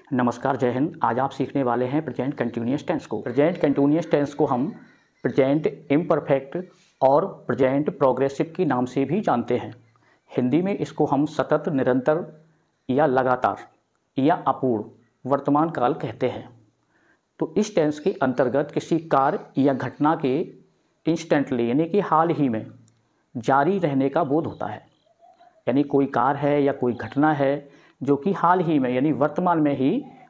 नमस्कार, जय हिंद। आज आप सीखने वाले हैं प्रेजेंट कंटिन्यूअस टेंस को। प्रेजेंट कंटिन्यूअस टेंस को हम प्रेजेंट इम्परफेक्ट और प्रेजेंट प्रोग्रेसिव के नाम से भी जानते हैं। हिंदी में इसको हम सतत, निरंतर या लगातार या अपूर्ण वर्तमान काल कहते हैं। तो इस टेंस के अंतर्गत किसी कार्य या घटना के इंस्टेंटली यानी कि हाल ही में जारी रहने का बोध होता है। यानी कोई कार्य है या कोई घटना है जो कि हाल ही में यानी वर्तमान में ही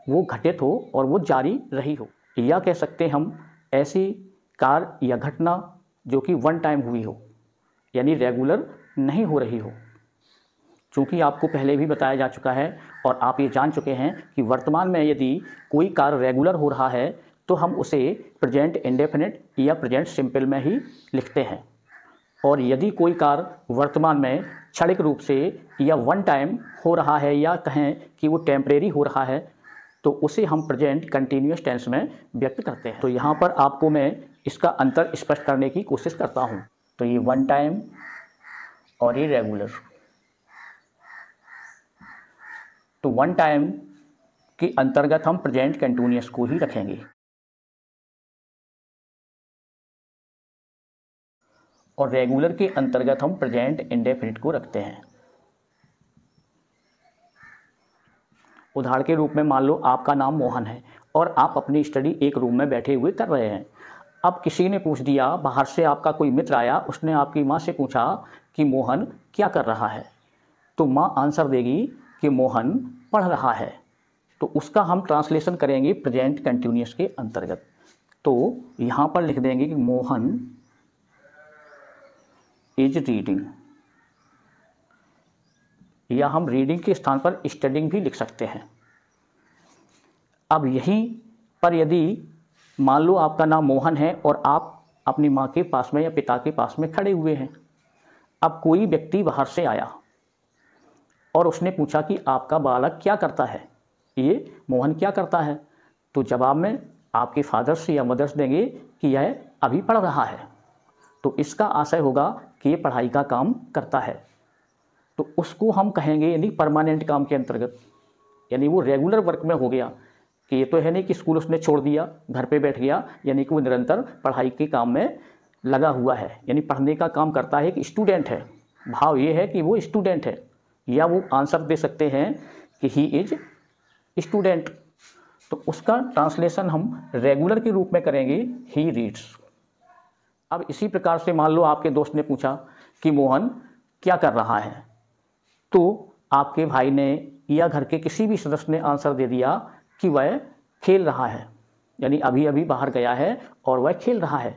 वो घटित हो और वो जारी रही हो, या कह सकते हैं हम ऐसी कार्य या घटना जो कि वन टाइम हुई हो यानी रेगुलर नहीं हो रही हो। चूँकि आपको पहले भी बताया जा चुका है और आप ये जान चुके हैं कि वर्तमान में यदि कोई कार्य रेगुलर हो रहा है तो हम उसे प्रेजेंट इंडेफिनिट या प्रेजेंट सिंपल में ही लिखते हैं, और यदि कोई कार्य वर्तमान में क्षणिक रूप से या वन टाइम हो रहा है या कहें कि वो टेम्परेरी हो रहा है तो उसे हम प्रेजेंट कंटिन्यूअस टेंस में व्यक्त करते हैं। तो यहाँ पर आपको मैं इसका अंतर स्पष्ट करने की कोशिश करता हूँ। तो ये वन टाइम और ये रेगुलर। तो वन टाइम के अंतर्गत हम प्रेजेंट कंटिन्यूअस को ही रखेंगे और रेगुलर के अंतर्गत हम प्रेजेंट इंडेफिनिट को रखते हैं। उदाहरण के रूप में मान लो आपका नाम मोहन है और आप अपनी स्टडी एक रूम में बैठे हुए कर रहे हैं। अब किसी ने पूछ दिया, बाहर से आपका कोई मित्र आया, उसने आपकी माँ से पूछा कि मोहन क्या कर रहा है, तो माँ आंसर देगी कि मोहन पढ़ रहा है। तो उसका हम ट्रांसलेशन करेंगे प्रेजेंट कंटिन्यूअस के अंतर्गत। तो यहाँ पर लिख देंगे कि मोहन इज रीडिंग, या हम रीडिंग के स्थान पर स्टडिंग भी लिख सकते हैं। अब यहीं पर यदि मान लो आपका नाम मोहन है और आप अपनी माँ के पास में या पिता के पास में खड़े हुए हैं। अब कोई व्यक्ति बाहर से आया और उसने पूछा कि आपका बालक क्या करता है, ये मोहन क्या करता है, तो जवाब में आपके फादर्स या मदर्स देंगे कि यह अभी पढ़ रहा है। तो इसका आशय होगा कि ये पढ़ाई का काम करता है। तो उसको हम कहेंगे यानी परमानेंट काम के अंतर्गत, यानी वो रेगुलर वर्क में हो गया कि ये तो है नहीं कि स्कूल उसने छोड़ दिया, घर पे बैठ गया, यानी कि वो निरंतर पढ़ाई के काम में लगा हुआ है, यानी पढ़ने का काम करता है। कि स्टूडेंट है, भाव ये है कि वो स्टूडेंट है, या वो आंसर दे सकते हैं कि ही इज स्टूडेंट। तो उसका ट्रांसलेशन हम रेगुलर के रूप में करेंगे ही रीड्स। अब इसी प्रकार से मान लो आपके दोस्त ने पूछा कि मोहन क्या कर रहा है, तो आपके भाई ने या घर के किसी भी सदस्य ने आंसर दे दिया कि वह खेल रहा है, यानी अभी अभी बाहर गया है और वह खेल रहा है।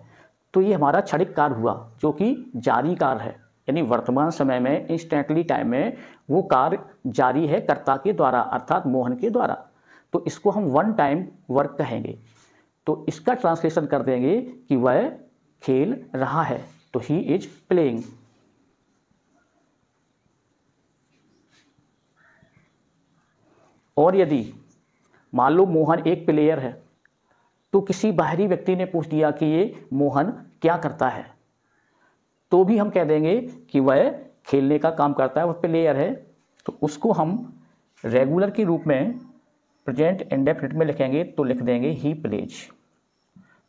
तो ये हमारा क्षणिक कार्य हुआ जो कि जारी कार्य है, यानी वर्तमान समय में इंस्टेंटली टाइम में वो कार्य जारी है कर्ता के द्वारा, अर्थात मोहन के द्वारा। तो इसको हम वन टाइम वर्क कहेंगे। तो इसका ट्रांसलेशन कर देंगे कि वह खेल रहा है, तो ही इज प्लेइंग। और यदि मान लो मोहन एक प्लेयर है तो किसी बाहरी व्यक्ति ने पूछ दिया कि ये मोहन क्या करता है, तो भी हम कह देंगे कि वह खेलने का काम करता है, वह प्लेयर है। तो उसको हम रेगुलर के रूप में प्रेजेंट इंडेफिनिट में लिखेंगे, तो लिख देंगे ही प्लेज।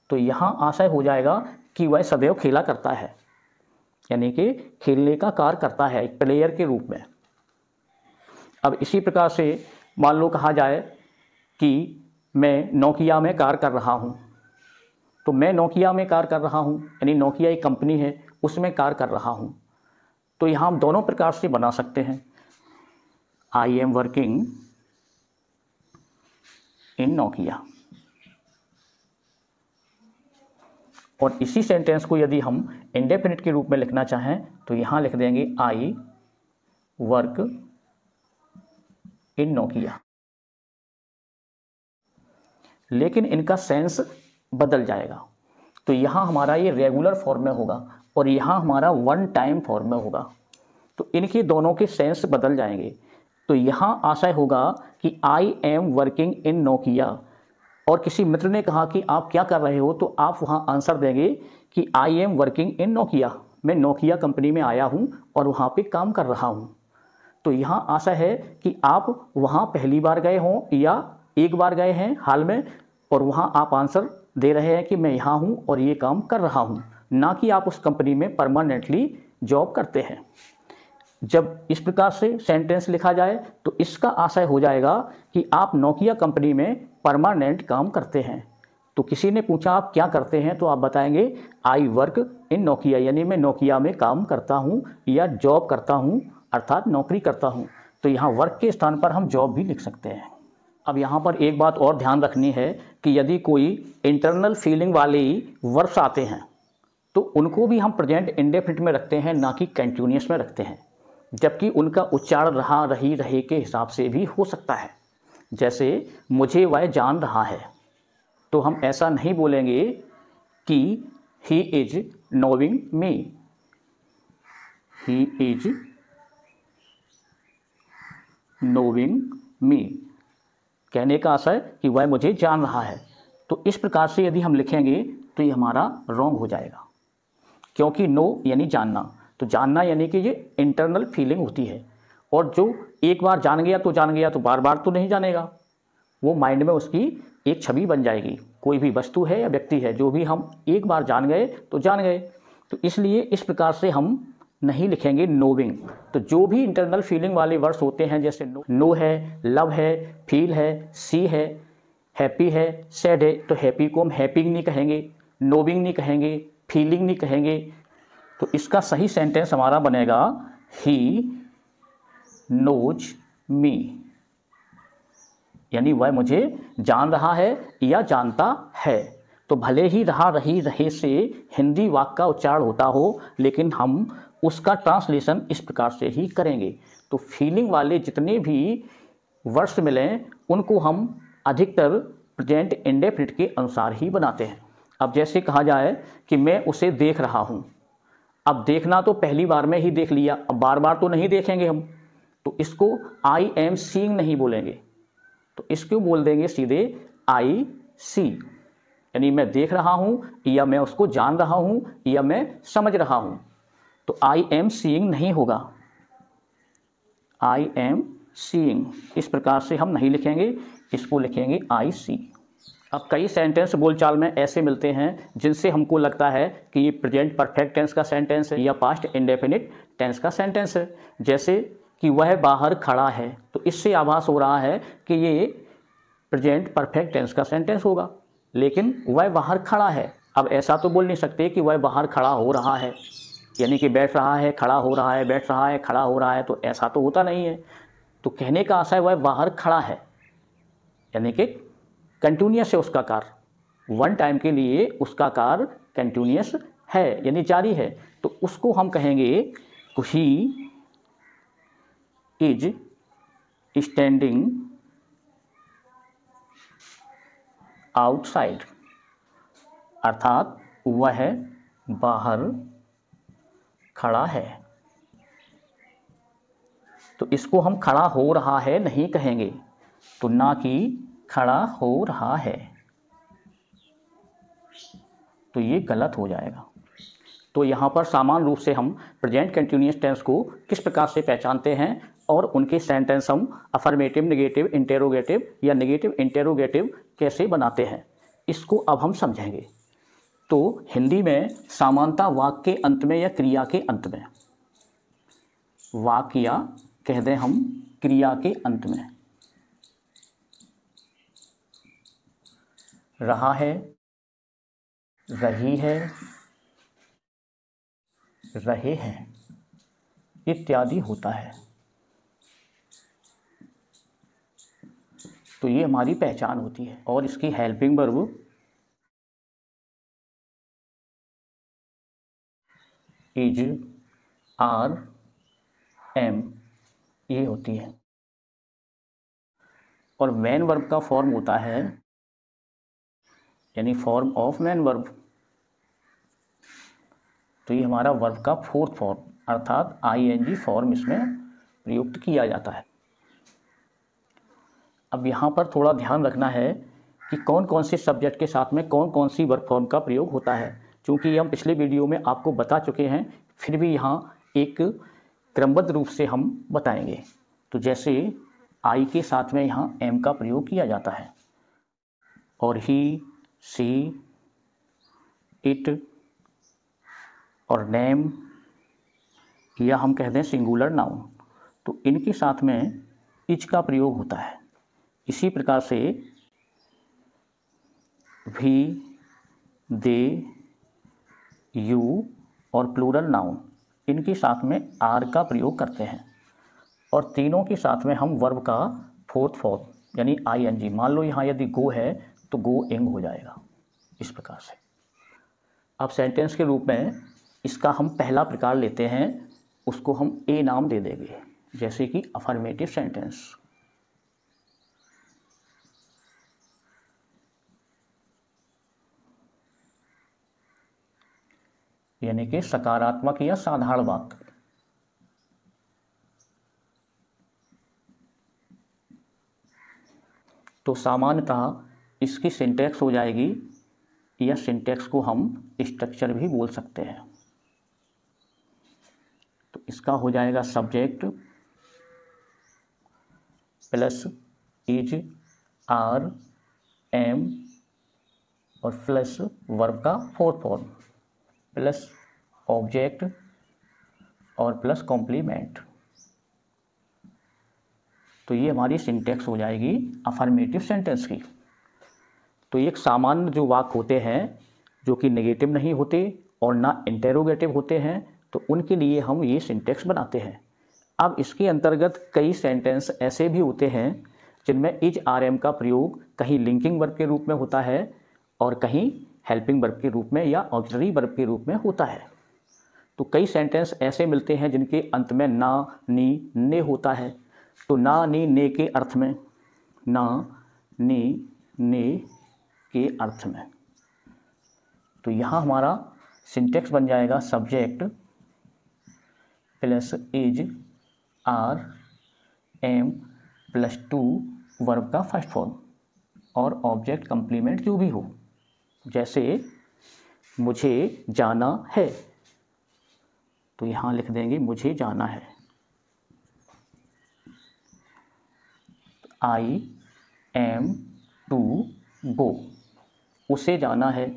तो यहाँ आशय हो जाएगा कि वह सदैव खेला करता है, यानी कि खेलने का कार्य करता है एक प्लेयर के रूप में। अब इसी प्रकार से मान लो कहा जाए कि मैं नोकिया में कार्य कर रहा हूँ, तो मैं नोकिया में कार्य कर रहा हूँ, यानी नोकिया एक कंपनी है उसमें कार्य कर रहा हूँ। तो यहाँ हम दोनों प्रकार से बना सकते हैं, I am working in Nokia. और इसी सेंटेंस को यदि हम इंडेफिनिट के रूप में लिखना चाहें तो यहाँ लिख देंगे आई वर्क इन नोकिया। लेकिन इनका सेंस बदल जाएगा। तो यहाँ हमारा ये रेगुलर फॉर्म में होगा और यहाँ हमारा वन टाइम फॉर्म में होगा। तो इनके दोनों के सेंस बदल जाएंगे। तो यहाँ आशय होगा कि I am working in Nokia, और किसी मित्र ने कहा कि आप क्या कर रहे हो, तो आप वहाँ आंसर देंगे कि I am working in Nokia, मैं नोकिया कंपनी में आया हूँ और वहाँ पे काम कर रहा हूँ। तो यहाँ आशा है कि आप वहाँ पहली बार गए हों या एक बार गए हैं हाल में और वहाँ आप आंसर दे रहे हैं कि मैं यहाँ हूँ और ये काम कर रहा हूँ, ना कि आप उस कंपनी में परमानेंटली जॉब करते हैं। जब इस प्रकार से सेंटेंस लिखा जाए तो इसका आशय हो जाएगा कि आप नोकिया कंपनी में परमानेंट काम करते हैं। तो किसी ने पूछा आप क्या करते हैं, तो आप बताएंगे आई वर्क इन नोकिया, यानी मैं नोकिया में काम करता हूँ या जॉब करता हूँ, अर्थात नौकरी करता हूँ। तो यहाँ वर्क के स्थान पर हम जॉब भी लिख सकते हैं। अब यहाँ पर एक बात और ध्यान रखनी है कि यदि कोई इंटरनल फीलिंग वाले वर्ब्स आते हैं तो उनको भी हम प्रेजेंट इंडेफिनिट में रखते हैं, ना कि कंटिन्यूअस में रखते हैं, जबकि उनका उच्चारण रहा रही रहे के हिसाब से भी हो सकता है। जैसे मुझे वह जान रहा है, तो हम ऐसा नहीं बोलेंगे कि he is नोविंग me, he is नोविंग मी, कहने का आशय कि वह मुझे जान रहा है। तो इस प्रकार से यदि हम लिखेंगे तो ये हमारा रॉन्ग हो जाएगा, क्योंकि नो यानी जानना, तो जानना यानी कि ये इंटरनल फीलिंग होती है, और जो एक बार जान गया तो बार बार तो नहीं जानेगा, वो माइंड में उसकी एक छवि बन जाएगी। कोई भी वस्तु है या व्यक्ति है, जो भी हम एक बार जान गए तो जान गए। तो इसलिए इस प्रकार से हम नहीं लिखेंगे नोविंग। तो जो भी इंटरनल फीलिंग वाले वर्ड्स होते हैं, जैसे नो है, लव है, फील है, सी है, हैप्पी है, सैड है, तो हैप्पी को हम हैप्पिंग नहीं कहेंगे, नोविंग नहीं कहेंगे, फीलिंग नहीं कहेंगे। तो इसका सही सेंटेंस हमारा बनेगा ही नोज मी, यानी वह मुझे जान रहा है या जानता है। तो भले ही रहा रही रहे से हिंदी वाक्य का उच्चारण होता हो, लेकिन हम उसका ट्रांसलेशन इस प्रकार से ही करेंगे। तो फीलिंग वाले जितने भी वर्ड्स मिलें उनको हम अधिकतर प्रेजेंट इंडेफिनिट के अनुसार ही बनाते हैं। अब जैसे कहा जाए कि मैं उसे देख रहा हूँ, अब देखना तो पहली बार में ही देख लिया, अब बार बार तो नहीं देखेंगे हम, तो इसको आई एम सीइंग नहीं बोलेंगे, तो इसको बोल देंगे सीधे आई सी, यानी मैं देख रहा हूँ या मैं उसको जान रहा हूँ या मैं समझ रहा हूँ। तो आई एम सीइंग नहीं होगा, आई एम सीइंग इस प्रकार से हम नहीं लिखेंगे, इसको लिखेंगे आई सी। अब कई सेंटेंस बोलचाल में ऐसे मिलते हैं जिनसे हमको लगता है कि ये प्रेजेंट परफेक्ट टेंस का सेंटेंस है या पास्ट इंडेफिनिट टेंस का सेंटेंस है। जैसे कि वह बाहर खड़ा है, तो इससे आभास हो रहा है कि ये प्रेजेंट परफेक्ट टेंस का सेंटेंस होगा, लेकिन वह बाहर खड़ा है। अब ऐसा तो बोल नहीं सकते कि वह बाहर खड़ा हो रहा है, यानी कि बैठ रहा है, खड़ा हो रहा है, बैठ रहा है, खड़ा हो रहा है, तो ऐसा तो होता नहीं है। तो कहने का आशय वह बाहर खड़ा है, यानी कि कंटिन्यूअस है उसका कार्य, वन टाइम के लिए उसका कार्य कंटिन्यूअस है, यानी जारी है। तो उसको हम कहेंगे ही इज स्टैंडिंग आउटसाइड, अर्थात वह बाहर खड़ा है। तो इसको हम खड़ा हो रहा है नहीं कहेंगे, तो ना कि खड़ा हो रहा है, तो ये गलत हो जाएगा। तो यहाँ पर सामान्य रूप से हम प्रेजेंट कंटिन्यूअस टेंस को किस प्रकार से पहचानते हैं और उनके सेंटेंस हम अफर्मेटिव, नेगेटिव, इंटेरोगेटिव या नेगेटिव इंटेरोगेटिव कैसे बनाते हैं, इसको अब हम समझेंगे। तो हिंदी में समानता वाक्य के अंत में या क्रिया के अंत में, वाक्य या कह दें हम क्रिया के अंत में, रहा है, रही है, रहे हैं इत्यादि होता है। तो ये हमारी पहचान होती है, और इसकी helping verb is, are, am ये होती है। और मेन वर्ब का फॉर्म होता है, यानी फॉर्म ऑफ मेन वर्ब। तो ये हमारा वर्ब का फोर्थ फॉर्म अर्थात आईएनजी फॉर्म इसमें प्रयुक्त किया जाता है। अब यहाँ पर थोड़ा ध्यान रखना है कि कौन कौन से सब्जेक्ट के साथ में कौन कौन सी वर्ब फॉर्म का प्रयोग होता है, क्योंकि हम पिछले वीडियो में आपको बता चुके हैं, फिर भी यहाँ एक क्रमबद्ध रूप से हम बताएंगे। तो जैसे आई के साथ में यहाँ एम का प्रयोग किया जाता है। और ही, सी, इट और नेम, या हम कहते हैं सिंगुलर नाउन, तो इनके साथ में इच का प्रयोग होता है। इसी प्रकार से भी, दे, यू और प्लूरल नाउन, इनके साथ में आर का प्रयोग करते हैं। और तीनों के साथ में हम वर्ब का फोर्थ फॉर्म यानी आईएनजी, मान लो यहाँ यदि गो है तो गोइंग हो जाएगा, इस प्रकार से। अब सेंटेंस के रूप में इसका हम पहला प्रकार लेते हैं, उसको हम ए नाम दे देंगे, जैसे कि अफर्मेटिव सेंटेंस। यानी कि सकारात्मक या साधारण वाक्य। तो सामान्यतः इसकी सिंटैक्स हो जाएगी, या सिंटैक्स को हम स्ट्रक्चर भी बोल सकते हैं। तो इसका हो जाएगा subject plus is, are, am और प्लस वर्ब का फोर्थ फॉर्म प्लस ऑब्जेक्ट और प्लस कॉम्प्लीमेंट। तो ये हमारी सिंटैक्स हो जाएगी अफर्मेटिव सेंटेंस की। तो एक सामान्य जो वाक्य होते हैं जो कि नेगेटिव नहीं होते और ना इंटेरोगेटिव होते हैं, तो उनके लिए हम ये सिंटैक्स बनाते हैं। अब इसके अंतर्गत कई सेंटेंस ऐसे भी होते हैं जिनमें इज, आर, एम का प्रयोग कहीं लिंकिंग वर्ब के रूप में होता है और कहीं हेल्पिंग वर्ब के रूप में या ऑक्सिलरी वर्ब के रूप में होता है। तो कई सेंटेंस ऐसे मिलते हैं जिनके अंत में ना, नी, ने होता है। तो ना, नी, ने के अर्थ में, ना, नी, ने के अर्थ में। तो यहाँ हमारा सिंटैक्स बन जाएगा subject plus is, are, am plus to verb का फर्स्ट फॉर्म और ऑब्जेक्ट कंप्लीमेंट जो भी हो। जैसे मुझे जाना है, तो यहाँ लिख देंगे मुझे जाना है। आई एम टू गो, उसे जाना है।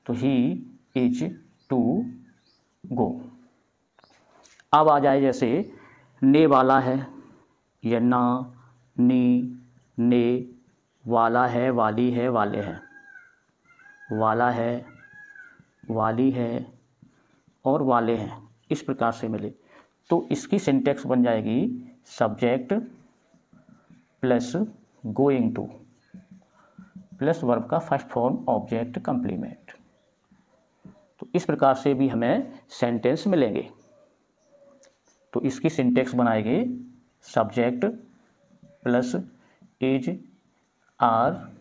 तो ही इज टू गो। अब आ जाए जैसे ने वाला है, या ना, नी, ने, वाला है, वाली है, वाले हैं, वाला है, वाली है और वाले हैं, इस प्रकार से मिले। तो इसकी सिंटैक्स बन जाएगी subject plus going to plus verb का फर्स्ट फॉर्म ऑब्जेक्ट कंप्लीमेंट। तो इस प्रकार से भी हमें सेंटेंस मिलेंगे। तो इसकी सिंटैक्स बनाएंगे subject plus is, are,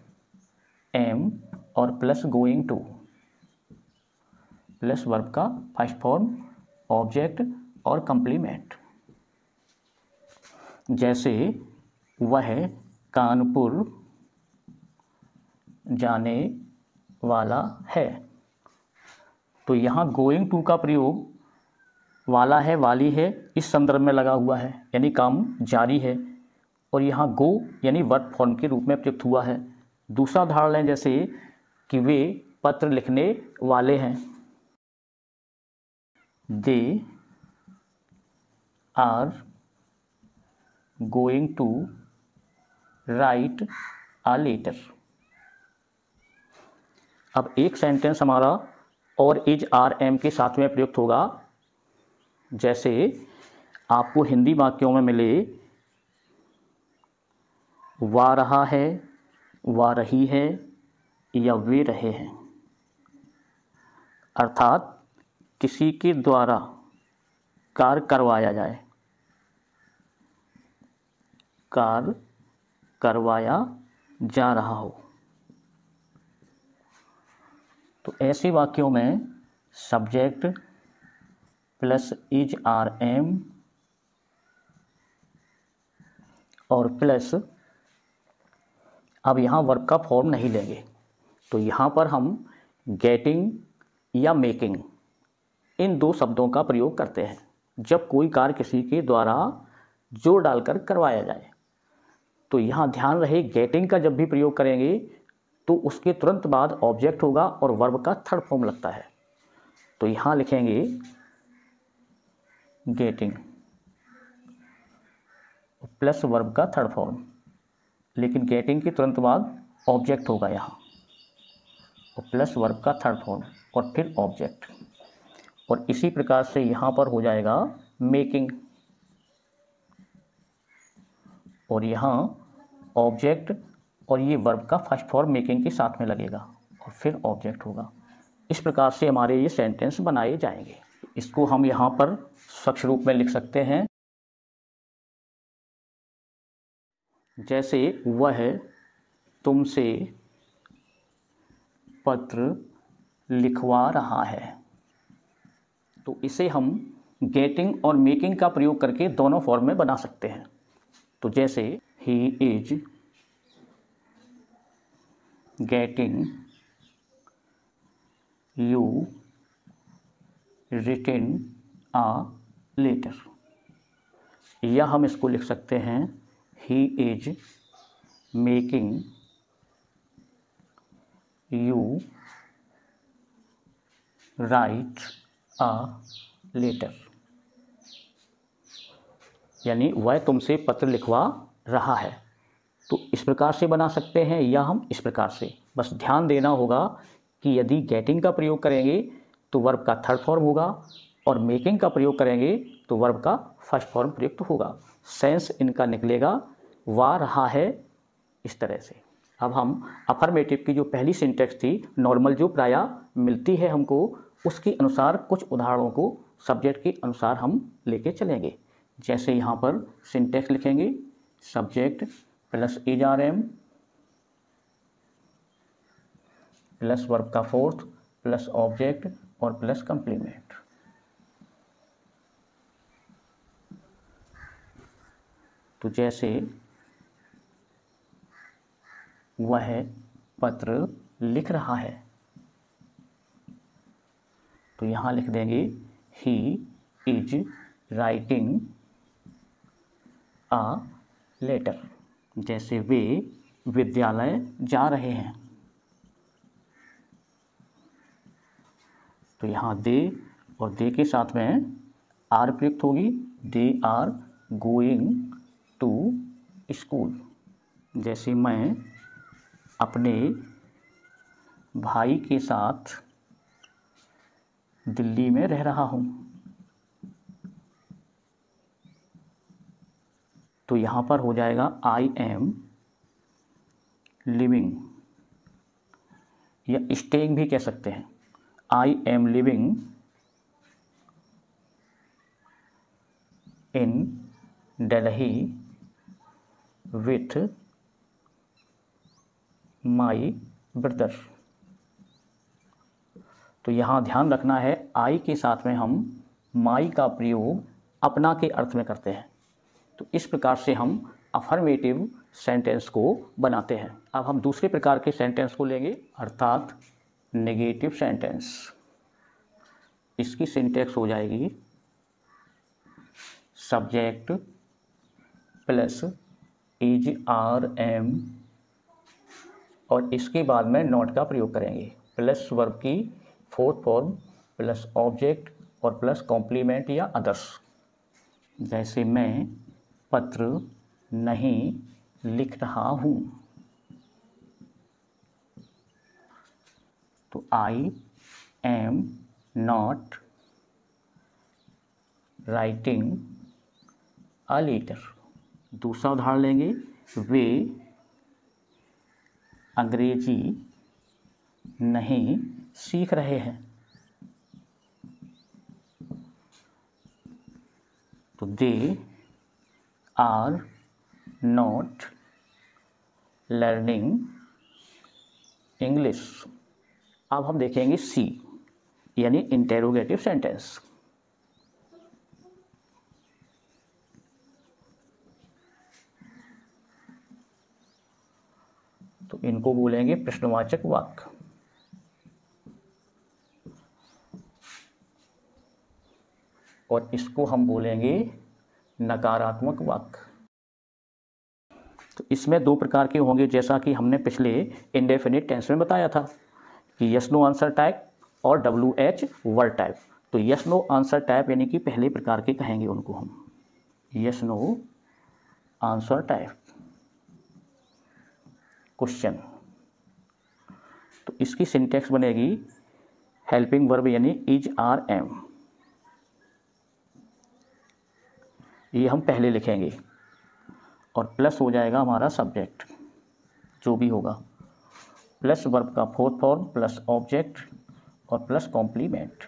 am और plus going to plus verb का फर्स्ट फॉर्म ऑब्जेक्ट और कंप्लीमेंट। जैसे वह कानपुर जाने वाला है, तो यहाँ गोइंग टू का प्रयोग वाला है, वाली है इस संदर्भ में लगा हुआ है, यानी काम जारी है, और यहाँ गो यानी वर्ब फॉर्म के रूप में प्रयुक्त हुआ है। दूसरा उदाहरण लें जैसे कि वे पत्र लिखने वाले हैं, they are going to write a letter. अब एक सेंटेंस हमारा और इज, आर, एम के साथ में प्रयुक्त होगा। जैसे आपको हिंदी वाक्यों में मिले वा रहा है, वा रही है या वे रहे हैं, अर्थात किसी के द्वारा कार्य करवाया जाए, कार्य करवाया जा रहा हो। तो ऐसे वाक्यों में subject plus is, are, am और प्लस, अब यहाँ वर्ब का फॉर्म नहीं लेंगे, तो यहाँ पर हम गेटिंग या मेकिंग इन दो शब्दों का प्रयोग करते हैं जब कोई कार्य किसी के द्वारा जोर डालकर करवाया जाए। तो यहाँ ध्यान रहे, गेटिंग का जब भी प्रयोग करेंगे तो उसके तुरंत बाद ऑब्जेक्ट होगा और वर्ब का थर्ड फॉर्म लगता है। तो यहाँ लिखेंगे गेटिंग प्लस वर्ब का थर्ड फॉर्म, लेकिन गेटिंग के तुरंत बाद ऑब्जेक्ट होगा यहाँ, और प्लस वर्ब का थर्ड फॉर्म और फिर ऑब्जेक्ट। और इसी प्रकार से यहाँ पर हो जाएगा मेकिंग, और यहाँ ऑब्जेक्ट और ये वर्ब का फर्स्ट फॉर्म मेकिंग के साथ में लगेगा और फिर ऑब्जेक्ट होगा। इस प्रकार से हमारे ये सेंटेंस बनाए जाएंगे। इसको हम यहाँ पर स्वच्छ रूप में लिख सकते हैं, जैसे वह तुमसे पत्र लिखवा रहा है। तो इसे हम गेटिंग और मेकिंग का प्रयोग करके दोनों फॉर्म में बना सकते हैं। तो जैसे he is getting you written a letter, या हम इसको लिख सकते हैं he is making you write a letter, यानी वह तुमसे पत्र लिखवा रहा है। तो इस प्रकार से बना सकते हैं या हम इस प्रकार से। बस ध्यान देना होगा कि यदि गेटिंग का प्रयोग करेंगे तो वर्ब का थर्ड फॉर्म होगा और मेकिंग का प्रयोग करेंगे तो वर्ब का फर्स्ट फॉर्म प्रयुक्त होगा। सेंस इनका निकलेगा वा रहा है, इस तरह से। अब हम अफर्मेटिव की जो पहली सिंटेक्स थी नॉर्मल, जो प्रायः मिलती है हमको, उसके अनुसार कुछ उदाहरणों को सब्जेक्ट के अनुसार हम लेके चलेंगे। जैसे यहाँ पर सिंटेक्स लिखेंगे, subject plus is are am plus verb का फोर्थ प्लस ऑब्जेक्ट और प्लस कंप्लीमेंट। तो जैसे वह पत्र लिख रहा है, तो यहाँ लिख देंगे he is writing a letter. जैसे वे विद्यालय जा रहे हैं, तो यहाँ दे और दे के साथ में आर प्रयुक्त होगी, they are going to school. जैसे मैं अपने भाई के साथ दिल्ली में रह रहा हूँ, तो यहाँ पर हो जाएगा आई एम लिविंग, या स्टेइंग भी कह सकते हैं। I am living in Delhi with my brother. तो यहाँ ध्यान रखना है, आई के साथ में हम माई का प्रयोग अपना के अर्थ में करते हैं। तो इस प्रकार से हम अफर्मेटिव सेंटेंस को बनाते हैं। अब हम दूसरे प्रकार के सेंटेंस को लेंगे, अर्थात नेगेटिव सेंटेंस। इसकी सिंटेक्स हो जाएगी subject plus is are am, और इसके बाद में नॉट का प्रयोग करेंगे, प्लस वर्ब की फोर्थ फॉर्म प्लस ऑब्जेक्ट और प्लस कॉम्प्लीमेंट या अदर्स। जैसे मैं पत्र नहीं लिख रहा हूँ, तो I am not writing a letter. दूसरा उदाहरण लेंगे, वे अंग्रेजी नहीं सीख रहे हैं, तो they are not learning English. अब हम देखेंगे सी, यानी इंटेरोगेटिव सेंटेंस। तो इनको बोलेंगे प्रश्नवाचक वाक्य। और इसको हम बोलेंगे नकारात्मक वाक्य। तो इसमें दो प्रकार के होंगे, जैसा कि हमने पिछले इंडेफिनिट टेंस में बताया था कि यस नो आंसर टाइप और WH वर्ड टाइप। तो यस नो आंसर टाइप यानी कि पहले प्रकार के कहेंगे उनको हम, yes no answer type question. तो इसकी सिंटेक्स बनेगी हेल्पिंग वर्ब यानी इज आर एम, ये हम पहले लिखेंगे, और प्लस हो जाएगा हमारा सब्जेक्ट जो भी होगा, प्लस वर्ब का फोर्थ फॉर्म प्लस ऑब्जेक्ट और प्लस कॉम्प्लीमेंट,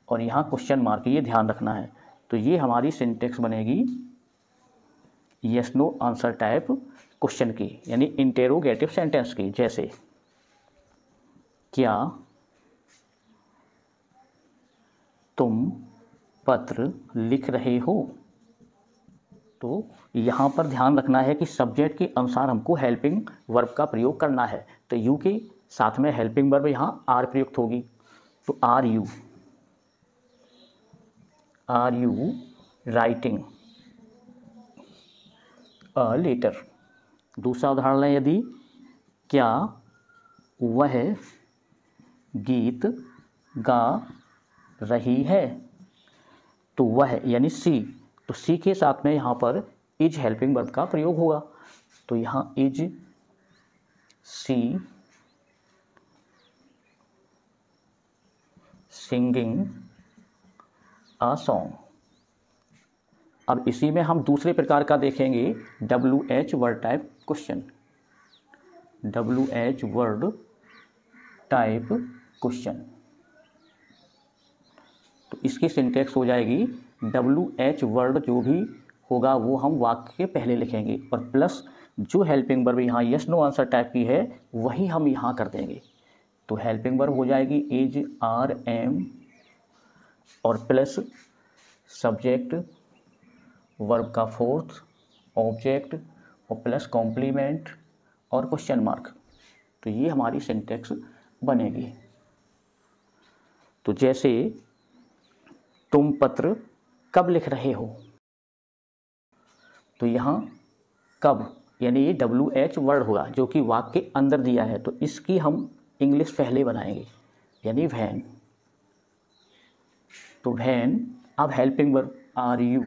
और यहाँ क्वेश्चन मार्क, ये ध्यान रखना है। तो ये हमारी सिंटेक्स बनेगी yes no answer type question की, यानी इंटेरोगेटिव सेंटेंस की। जैसे क्या तुम पत्र लिख रहे हो? तो यहाँ पर ध्यान रखना है कि सब्जेक्ट के अनुसार हमको हेल्पिंग वर्ब का प्रयोग करना है। तो यू के साथ में हेल्पिंग वर्ब यहाँ आर प्रयुक्त होगी। तो are you writing a letter. दूसरा उदाहरण है, यदि क्या वह गीत गा रही है? तो वह यानी सी, तो सी के साथ में यहाँ पर इज हेल्पिंग वर्ब का प्रयोग होगा। तो यहाँ is she singing a song. अब इसी में हम दूसरे प्रकार का देखेंगे WH word type question, WH word type question. तो इसकी सिंटेक्स हो जाएगी WH वर्ड जो भी होगा वो हम वाक्य के पहले लिखेंगे, और प्लस जो हेल्पिंग वर्ब यहाँ यस नो आंसर टाइप की है वही हम यहाँ कर देंगे। तो हेल्पिंग वर्ब हो जाएगी इज आर एम और प्लस सब्जेक्ट वर्ब का फोर्थ ऑब्जेक्ट और प्लस कॉम्प्लीमेंट और क्वेश्चन मार्क। तो ये हमारी सिंटेक्स बनेगी। तो जैसे तुम पत्र कब लिख रहे हो? तो यहाँ कब यानी ये WH वर्ड होगा जो कि वाक्य के अंदर दिया है, तो इसकी हम इंग्लिश पहले बनाएंगे यानी व्हेन। तो व्हेन, अब helping verb are you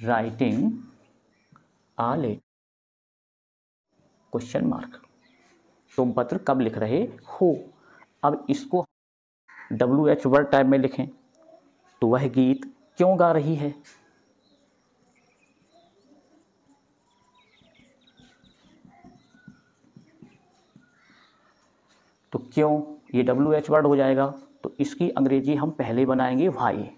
writing a letter question mark. तुम पत्र कब लिख रहे हो? अब इसको WH वर्ड टाइप में लिखें, तो वह गीत क्यों गा रही है? तो क्यों ये WH वर्ड हो जाएगा, तो इसकी अंग्रेजी हम पहले बनाएंगे वाई।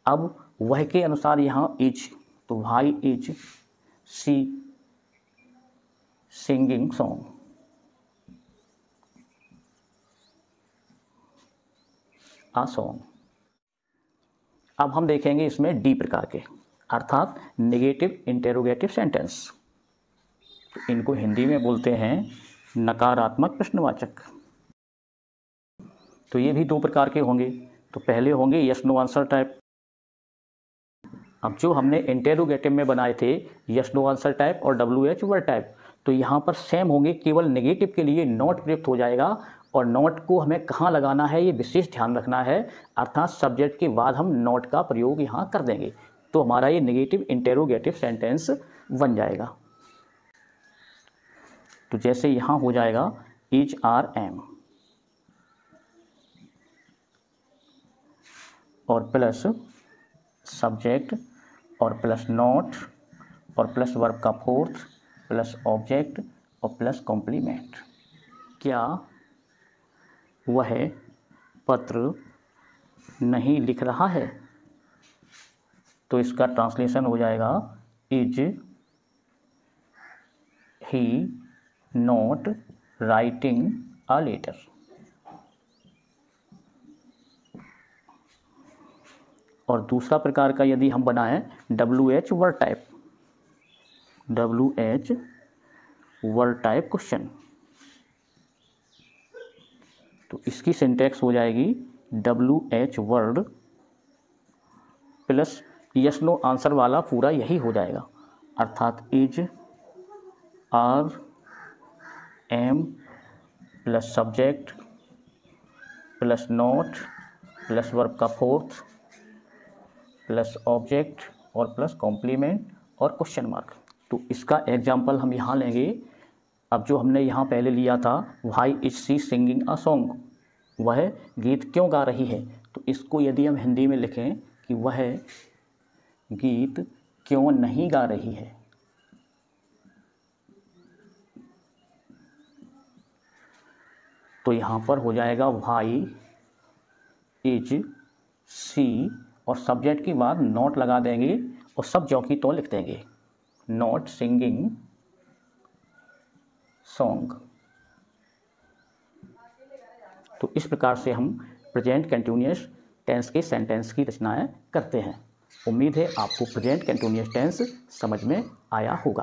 अब वह के अनुसार यहाँ इज, तो why is she singing song. A song. अब हम देखेंगे इसमें डी प्रकार के, अर्थात नेगेटिव इंटेरोगेटिव सेंटेंस। तो इनको हिंदी में बोलते हैं नकारात्मक प्रश्नवाचक। तो ये भी दो प्रकार के होंगे। तो पहले होंगे यस नो आंसर टाइप। अब जो हमने इंटेरोगेटिव में बनाए थे यस नो आंसर टाइप और WH वर्ड टाइप, तो यहाँ पर सेम होंगे, केवल नेगेटिव के लिए नॉट प्रयुक्त हो जाएगा, और नॉट को हमें कहाँ लगाना है ये विशेष ध्यान रखना है, अर्थात सब्जेक्ट के बाद हम नॉट का प्रयोग यहाँ कर देंगे। तो हमारा ये नेगेटिव इंटेरोगेटिव सेंटेंस बन जाएगा। तो जैसे यहाँ हो जाएगा इज आर एम और प्लस सब्जेक्ट और प्लस नॉट और प्लस वर्ब का फोर्थ प्लस ऑब्जेक्ट और प्लस कॉम्प्लीमेंट। क्या वह पत्र नहीं लिख रहा है? तो इसका ट्रांसलेशन हो जाएगा is he not writing a letter. और दूसरा प्रकार का यदि हम बनाएं WH word type, WH word type question, तो इसकी सिंटेक्स हो जाएगी WH word plus yes no answer वाला पूरा यही हो जाएगा, अर्थात is, are, am plus subject plus not plus verb का फोर्थ प्लस ऑब्जेक्ट और प्लस कॉम्प्लीमेंट और क्वेश्चन मार्क। तो इसका एग्जाम्पल हम यहाँ लेंगे। अब जो हमने यहाँ पहले लिया था, why is she singing a song, वह गीत क्यों गा रही है, तो इसको यदि हम हिंदी में लिखें कि वह गीत क्यों नहीं गा रही है, तो यहाँ पर हो जाएगा व्हाई इज शी और सब्जेक्ट के बाद नॉट लगा देंगे और सब जो की तो लिख देंगे, नॉट सिंगिंग सॉन्ग। तो इस प्रकार से हम प्रेजेंट कंटिन्यूअस टेंस के सेंटेंस की रचनाएं करते हैं। उम्मीद है आपको प्रेजेंट कंटिन्यूअस टेंस समझ में आया होगा।